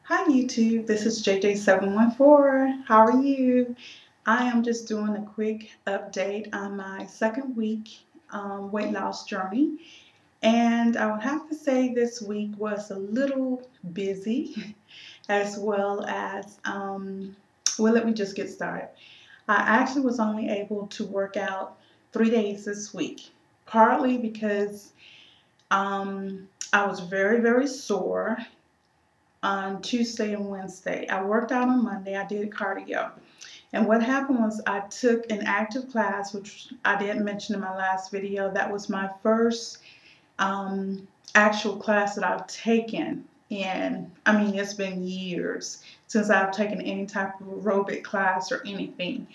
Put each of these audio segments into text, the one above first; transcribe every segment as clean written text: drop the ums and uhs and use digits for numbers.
Hi YouTube, this is JJ714. How are you? I am just doing a quick update on my second week weight loss journey. And I would have to say this week was a little busy as well as, well, let me just get started. I actually was only able to work out 3 days this week, partly because I was very sore on Tuesday and Wednesday. I worked out on Monday. I did cardio. And what happened was I took an active class, which I did mention in my last video. That was my first actual class that I've taken. And I mean, it's been years since I've taken any type of aerobic class or anything.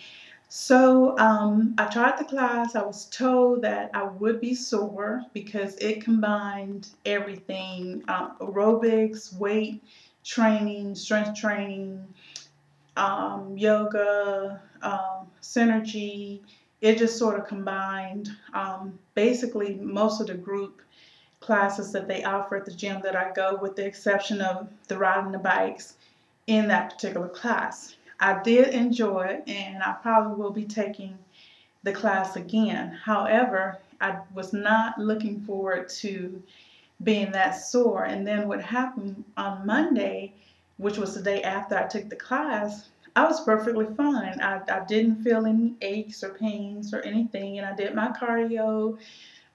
So I tried the class. I was told that I would be sore because it combined everything, aerobics, weight training, strength training, yoga, synergy. It just sort of combined basically most of the group classes that they offer at the gym that I go, with the exception of the riding the bikes in that particular class. I did enjoy it, and I probably will be taking the class again. However, I was not looking forward to being that sore. And then what happened on Monday, which was the day after I took the class, I was perfectly fine. I didn't feel any aches or pains or anything, and I did my cardio.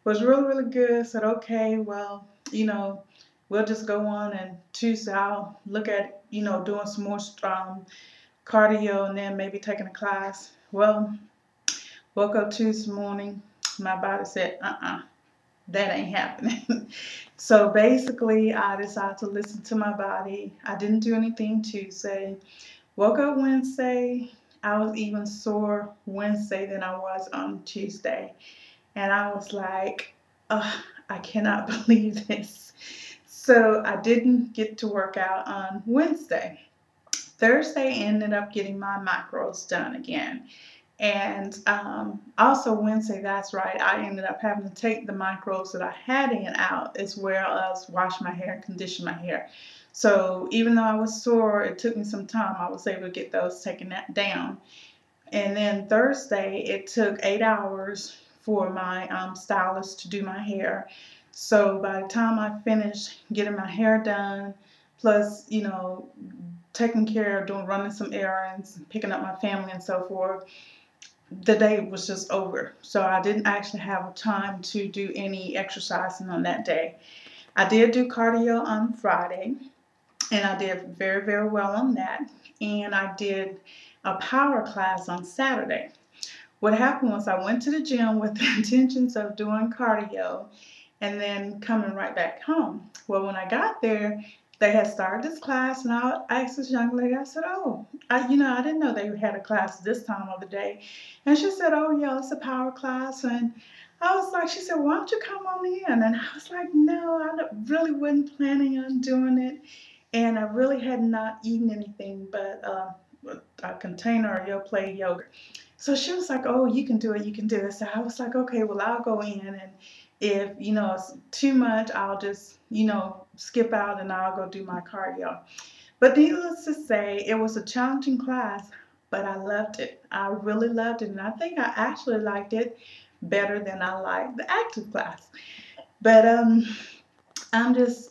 Was really good. Said, okay, well, we'll just go on, and Tuesday I'll look at, doing some more cardio and then maybe taking a class. Well, woke up Tuesday morning, my body said, that ain't happening. So basically, I decided to listen to my body. I didn't do anything Tuesday. Woke up Wednesday. I was even sore Wednesday than I was on Tuesday. And I was like, I cannot believe this. So I didn't get to work out on Wednesday. Thursday, ended up getting my macros done again. And also Wednesday, that's right, I ended up having to take the macros that I had in out, as well as wash my hair and condition my hair. So even though I was sore, it took me some time. I was able to get those taken down. And then Thursday, it took 8 hours for my stylist to do my hair. So by the time I finished getting my hair done, plus, taking care of running some errands, picking up my family and so forth, the day was just over. So I didn't actually have time to do any exercising on that day. I did do cardio on Friday, and I did very well on that. And I did a power class on Saturday. What happened was I went to the gym with the intentions of doing cardio and then coming right back home. Well, when I got there, they had started this class, and I asked this young lady, I said, I didn't know they had a class this time of the day. And she said, oh, yeah, it's a power class. And I was like, she said, why don't you come on in? And I was like, no, I really wasn't planning on doing it. And I really had not eaten anything but a container of Yoplait yogurt. So she was like, oh, you can do it, you can do it. So I was like, okay, well, I'll go in, and if, it's too much, I'll just, skip out and I'll go do my cardio. But needless to say, it was a challenging class, but I loved it. I really loved it. And I think I actually liked it better than I liked the active class. But I'm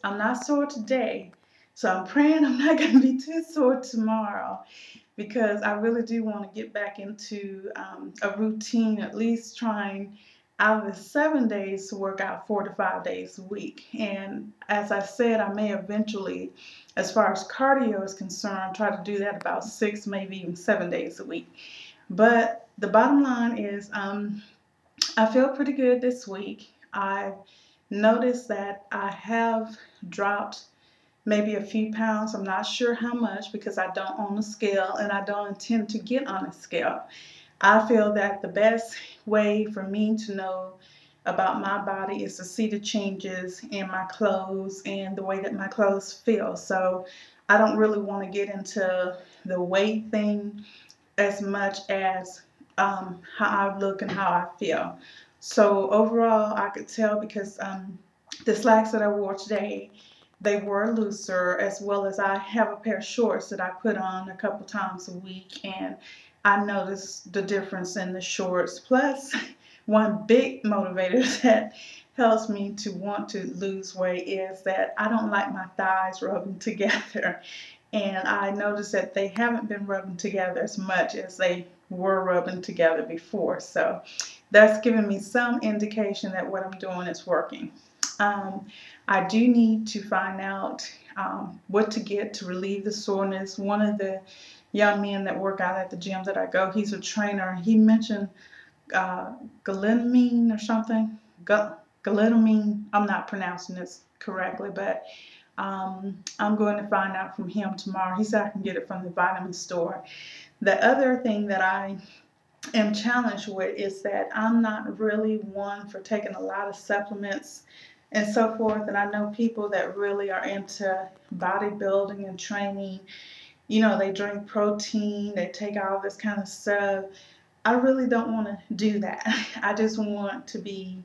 not sore today. So I'm praying I'm not going to be too sore tomorrow, because I really do want to get back into a routine, at least trying out of the 7 days to work out 4 to 5 days a week. And as I said, I may eventually, as far as cardio is concerned, try to do that about 6, maybe even 7 days a week. But the bottom line is I feel pretty good this week. I've noticed that I have dropped maybe a few pounds. I'm not sure how much, because I don't own a scale and I don't intend to get on a scale. I feel that the best way for me to know about my body is to see the changes in my clothes and the way that my clothes feel. So I don't really want to get into the weight thing as much as how I look and how I feel. So overall, I could tell, because the slacks that I wore today, they were looser, as well as I have a pair of shorts that I put on a couple times a week, and I noticed the difference in the shorts. Plus, one big motivator that helps me to want to lose weight is that I don't like my thighs rubbing together. And I noticed that they haven't been rubbing together as much as they were rubbing together before. So that's given me some indication that what I'm doing is working. I do need to find out what to get to relieve the soreness. One of the young men that work out at the gym that I go, he's a trainer. He mentioned galantamine or something. Galantamine. I'm not pronouncing this correctly, but I'm going to find out from him tomorrow. He said I can get it from the vitamin store. The other thing that I am challenged with is that I'm not really one for taking a lot of supplements and so forth. And I know people that really are into bodybuilding and training. You know, they drink protein, they take all this kind of stuff. I really don't want to do that. I just want to be,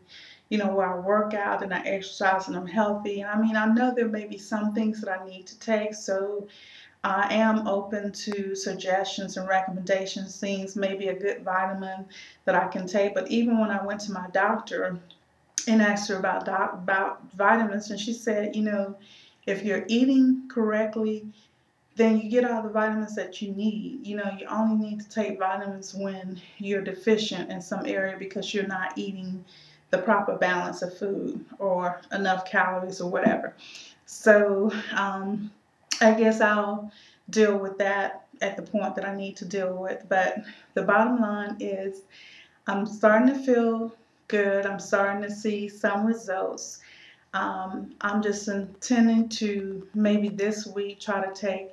you know, where I work out and I exercise and I'm healthy. And I mean, I know there may be some things that I need to take, so I am open to suggestions and recommendations, things, maybe a good vitamin that I can take. But even when I went to my doctor and asked her about vitamins, and she said, you know, if you're eating correctly, then you get all the vitamins that you need. You know, you only need to take vitamins when you're deficient in some area because you're not eating the proper balance of food or enough calories or whatever. So I guess I'll deal with that at the point that I need to deal with. But the bottom line is I'm starting to feel good. I'm starting to see some results. I'm just intending to maybe this week try to take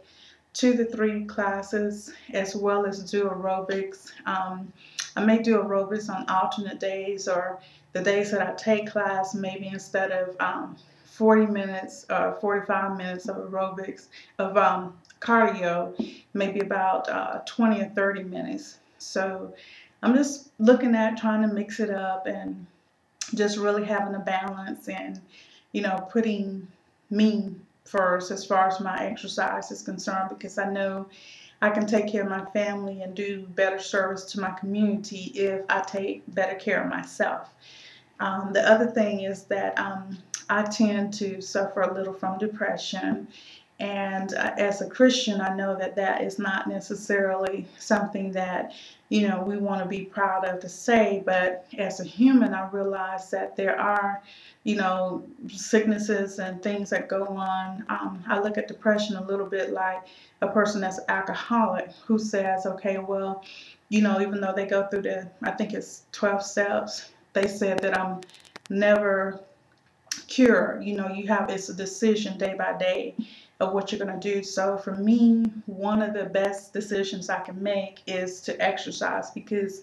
2 to 3 classes as well as do aerobics. I may do aerobics on alternate days, or the days that I take class, maybe instead of 40 minutes or 45 minutes of aerobics, of cardio, maybe about 20 or 30 minutes. So I'm just looking at trying to mix it up and just really having a balance and, you know, putting me first as far as my exercise is concerned, because I know I can take care of my family and do better service to my community if I take better care of myself. The other thing is that I tend to suffer a little from depression. And as a Christian, I know that that is not necessarily something that, you know, we want to be proud of to say. But as a human, I realize that there are, you know, sicknesses and things that go on. I look at depression a little bit like a person that's alcoholic who says, okay, well, you know, even though they go through I think it's 12 steps, they said that I'm never cured. You know, it's a decision day by day of what you're going to do. So for me, one of the best decisions I can make is to exercise, because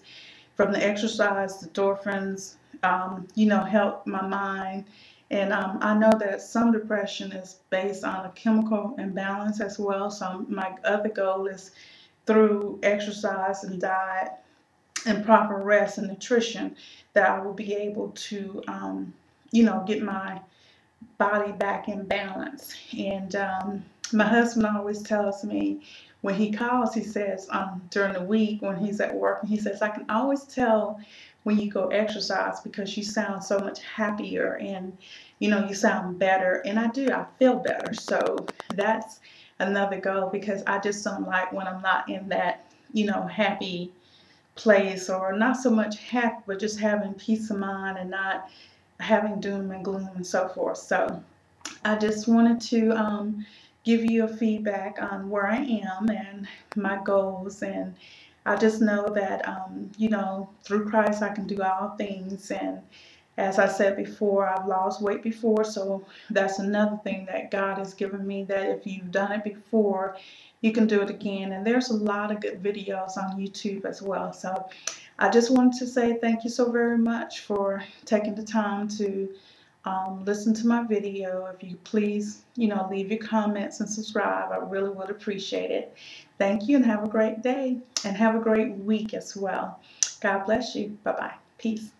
from the exercise, the endorphins, you know, help my mind. And I know that some depression is based on a chemical imbalance as well. So my other goal is through exercise and diet and proper rest and nutrition that I will be able to, you know, get my body back in balance. And my husband always tells me when he calls, he says during the week when he's at work, and he says, I can always tell when you go exercise because you sound so much happier and, you know, you sound better. And I do, I feel better. So that's another goal, because I just don't like when I'm not in that, you know, happy place, or not so much happy, but just having peace of mind and not having doom and gloom and so forth. So I just wanted to give you a feedback on where I am and my goals. And I just know that, you know, through Christ I can do all things. And as I said before, I've lost weight before. So that's another thing that God has given me, that if you've done it before, you can do it again. And there's a lot of good videos on YouTube as well. So I just wanted to say thank you so very much for taking the time to listen to my video. If you please, you know, leave your comments and subscribe, I really would appreciate it. Thank you, and have a great day, and have a great week as well. God bless you. Bye-bye. Peace.